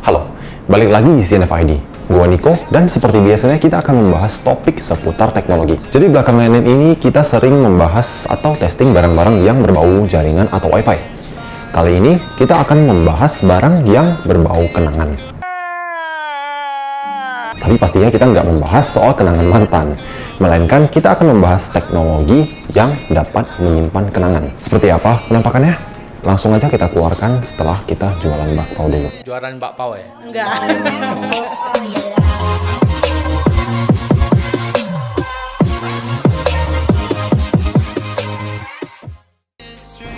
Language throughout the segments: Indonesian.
Halo, balik lagi di CNF ID. Gua Niko, dan seperti biasanya kita akan membahas topik seputar teknologi. Jadi belakangan ini kita sering membahas atau testing barang-barang yang berbau jaringan atau Wi-Fi. Kali ini kita akan membahas barang yang berbau kenangan. Tapi pastinya kita nggak membahas soal kenangan mantan, melainkan kita akan membahas teknologi yang dapat menyimpan kenangan. Seperti apa penampakannya? Langsung aja kita keluarkan setelah kita jualan bakpao dulu. Jualan bakpao ya? Enggak.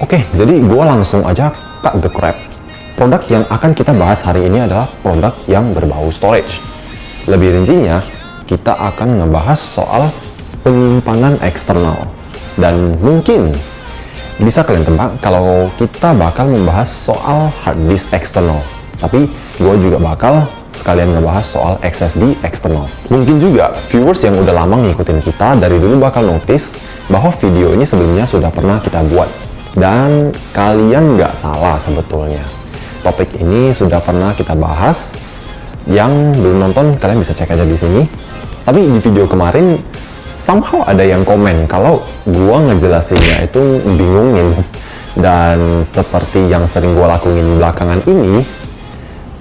Oke, jadi gue langsung aja cut the crap. Produk yang akan kita bahas hari ini adalah produk yang berbau storage. Lebih rincinya, kita akan ngebahas soal penyimpanan eksternal. Dan mungkin bisa kalian tebak kalau kita bakal membahas soal hard disk eksternal. Tapi gue juga bakal sekalian ngebahas soal SSD eksternal. Mungkin juga viewers yang udah lama ngikutin kita dari dulu bakal notice bahwa video ini sebelumnya sudah pernah kita buat. Dan kalian nggak salah sebetulnya. Topik ini sudah pernah kita bahas. Yang belum nonton kalian bisa cek aja di sini. Tapi di video kemarin somehow ada yang komen kalau gua ngejelasinnya itu bingungin. Dan seperti yang sering gua lakuin belakangan ini,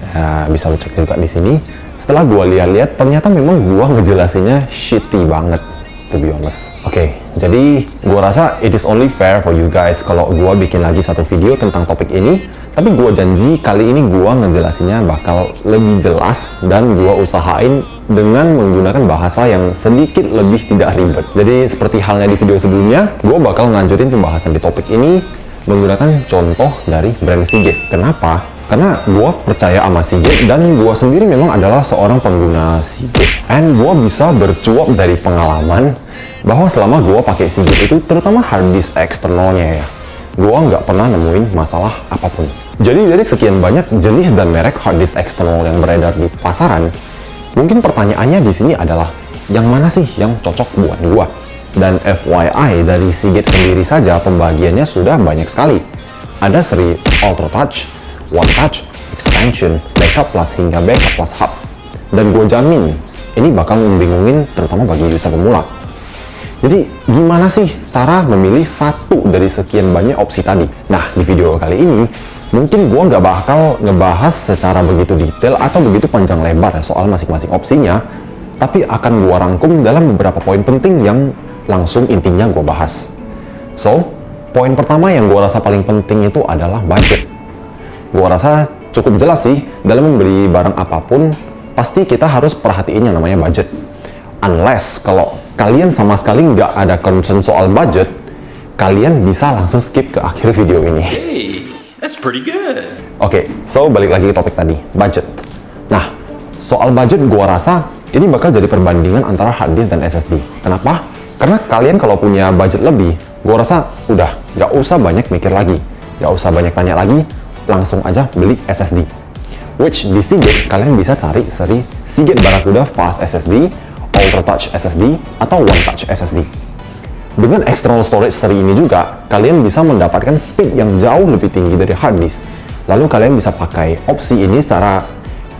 ya, bisa lo cek juga di sini. Setelah gua lihat-lihat, ternyata memang gua ngejelasinnya shitty banget, to be honest. Oke, jadi gua rasa it is only fair for you guys kalau gua bikin lagi satu video tentang topik ini. Tapi gua janji kali ini gua ngejelasinnya bakal lebih jelas dan gua usahain dengan menggunakan bahasa yang sedikit lebih tidak ribet. Jadi seperti halnya di video sebelumnya, gua bakal ngelanjutin pembahasan di topik ini menggunakan contoh dari brand Seagate. Kenapa? Karena gua percaya sama Seagate dan gua sendiri memang adalah seorang pengguna Seagate. And gua bisa bercuap dari pengalaman bahwa selama gua pakai Seagate itu, terutama hard disk eksternalnya ya, gua nggak pernah nemuin masalah apapun. Jadi dari sekian banyak jenis dan merek hard disk eksternal yang beredar di pasaran, mungkin pertanyaannya di sini adalah yang mana sih yang cocok buat gua? Dan FYI, dari Seagate sendiri saja pembagiannya sudah banyak sekali. Ada seri Ultra Touch, One Touch, Expansion, Backup Plus hingga Backup Plus Hub. Dan gue jamin ini bakal membingungin terutama bagi user pemula. Jadi gimana sih cara memilih satu dari sekian banyak opsi tadi? Nah, di video kali ini mungkin gue nggak bakal ngebahas secara begitu detail atau begitu panjang lebar soal masing-masing opsinya, tapi akan gue rangkum dalam beberapa poin penting yang langsung intinya gue bahas. So, poin pertama yang gue rasa paling penting itu adalah budget. Gue rasa cukup jelas sih, dalam membeli barang apapun, pasti kita harus perhatiin yang namanya budget. Unless kalau kalian sama sekali nggak ada concern soal budget, kalian bisa langsung skip ke akhir video ini. Hey, that's pretty good. Oke, so balik lagi ke topik tadi, budget. Nah, soal budget gue rasa ini bakal jadi perbandingan antara hard disk dan SSD. Kenapa? Karena kalian kalau punya budget lebih, gue rasa udah nggak usah banyak mikir lagi, nggak usah banyak tanya lagi, langsung aja beli SSD. Which di Seagate kalian bisa cari seri Seagate Barracuda Fast SSD, Ultra Touch SSD, atau One Touch SSD. Dengan external storage seri ini juga, kalian bisa mendapatkan speed yang jauh lebih tinggi dari hard disk. Lalu kalian bisa pakai opsi ini secara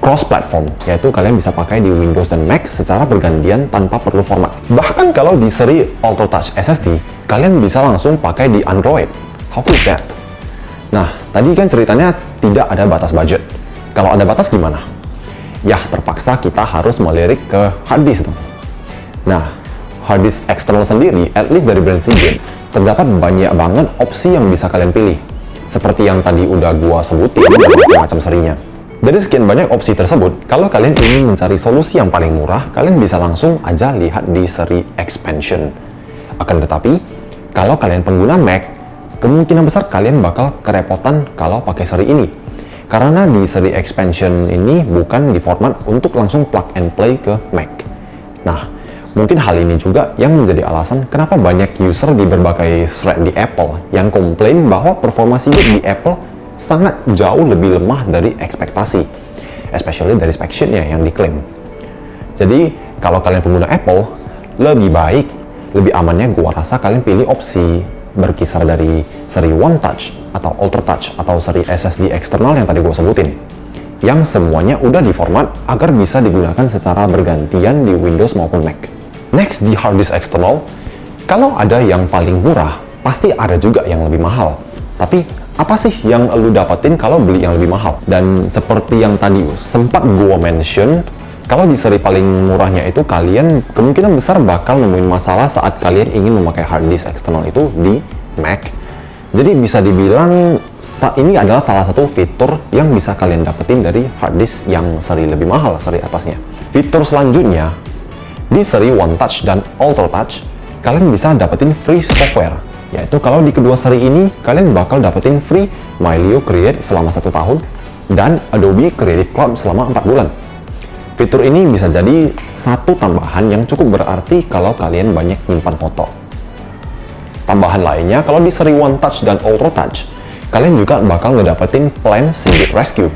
cross-platform, yaitu kalian bisa pakai di Windows dan Mac secara bergantian tanpa perlu format. Bahkan kalau di seri Ultra Touch SSD, kalian bisa langsung pakai di Android. How cool is that? Nah, tadi kan ceritanya tidak ada batas budget. Kalau ada batas gimana? Ya, terpaksa kita harus melirik ke hard disk. Nah, hard disk eksternal sendiri, at least dari brand Seagate, terdapat banyak banget opsi yang bisa kalian pilih. Seperti yang tadi udah gua sebutin, dan macam-macam serinya. Dari sekian banyak opsi tersebut, kalau kalian ingin mencari solusi yang paling murah, kalian bisa langsung aja lihat di seri Expansion. Akan tetapi, kalau kalian pengguna Mac, kemungkinan besar kalian bakal kerepotan kalau pakai seri ini. Karena di seri Expansion ini bukan di format untuk langsung plug and play ke Mac. Nah, mungkin hal ini juga yang menjadi alasan kenapa banyak user di berbagai thread di Apple yang komplain bahwa performa Seagate di Apple sangat jauh lebih lemah dari ekspektasi, especially dari spec sheet-nya yang diklaim. Jadi, kalau kalian pengguna Apple, lebih baik, lebih amannya gua rasa kalian pilih opsi berkisar dari seri One Touch atau Ultra Touch atau seri SSD eksternal yang tadi gue sebutin. yang semuanya udah diformat agar bisa digunakan secara bergantian di Windows maupun Mac. Next, di hard disk eksternal, kalau ada yang paling murah, pasti ada juga yang lebih mahal. Tapi apa sih yang lu dapetin kalau beli yang lebih mahal? Dan seperti yang tadi sempat gua mention, kalau di seri paling murahnya itu kalian kemungkinan besar bakal nemuin masalah saat kalian ingin memakai hard disk eksternal itu di Mac. Jadi bisa dibilang ini adalah salah satu fitur yang bisa kalian dapetin dari hard disk yang seri lebih mahal, seri atasnya. Fitur selanjutnya, di seri One Touch dan Ultra Touch, kalian bisa dapetin free software. Yaitu kalau di kedua seri ini, kalian bakal dapetin free Mylio Create selama 1 tahun dan Adobe Creative Cloud selama 4 bulan. Fitur ini bisa jadi satu tambahan yang cukup berarti kalau kalian banyak nyimpan foto. Tambahan lainnya, kalau di seri One Touch dan Ultra Touch, kalian juga bakal ngedapetin plan Seagate Rescue,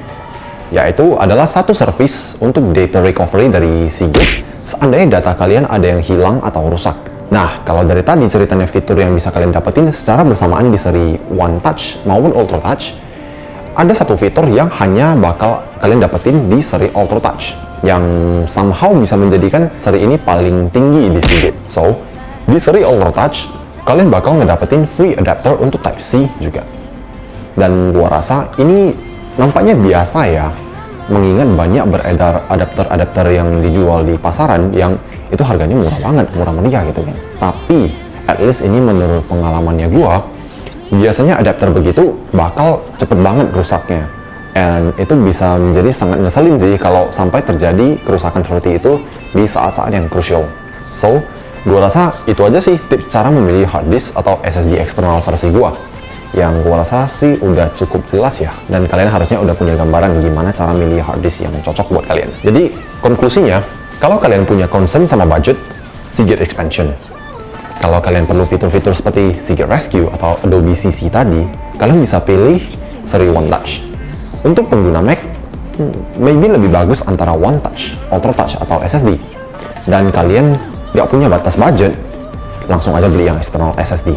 yaitu adalah satu service untuk data recovery dari Seagate seandainya data kalian ada yang hilang atau rusak. Nah, kalau dari tadi ceritanya fitur yang bisa kalian dapetin secara bersamaan di seri One Touch maupun Ultra Touch, ada satu fitur yang hanya bakal kalian dapetin di seri Ultra Touch, yang somehow bisa menjadikan seri ini paling tinggi di Seagate. So, di seri Ultra Touch, kalian bakal ngedapetin free adapter untuk Type-C juga. Dan gua rasa ini nampaknya biasa ya, mengingat banyak beredar adapter-adapter yang dijual di pasaran yang itu harganya murah banget, murah meriah gitu kan. Tapi, at least ini menurut pengalamannya gua, biasanya adapter begitu bakal cepet banget rusaknya. And itu bisa menjadi sangat ngeselin sih kalau sampai terjadi kerusakan seperti itu di saat-saat yang crucial. So, gue rasa itu aja sih tips cara memilih hard disk atau SSD eksternal versi gue, yang gue rasa sih udah cukup jelas ya, dan kalian harusnya udah punya gambaran gimana cara milih hard disk yang cocok buat kalian. Jadi konklusinya, kalau kalian punya concern sama budget, Seagate Expansion. Kalau kalian perlu fitur-fitur seperti Seagate Rescue atau Adobe CC tadi, kalian bisa pilih seri One Touch. Untuk pengguna Mac, maybe lebih bagus antara One Touch, Ultra Touch atau SSD. Dan kalian nggak punya batas budget, langsung aja beli yang external SSD.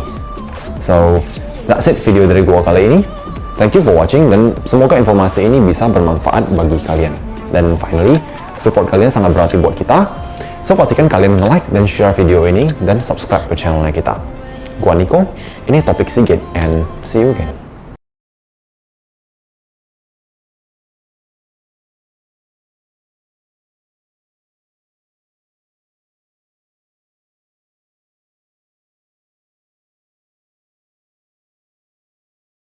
So, that's it video dari gua kali ini. Thank you for watching, dan semoga informasi ini bisa bermanfaat bagi kalian. Dan finally, support kalian sangat berarti buat kita. So, pastikan kalian nge-like dan share video ini, dan subscribe ke channelnya kita. Gua Nico, ini Topik Seagate, and see you again.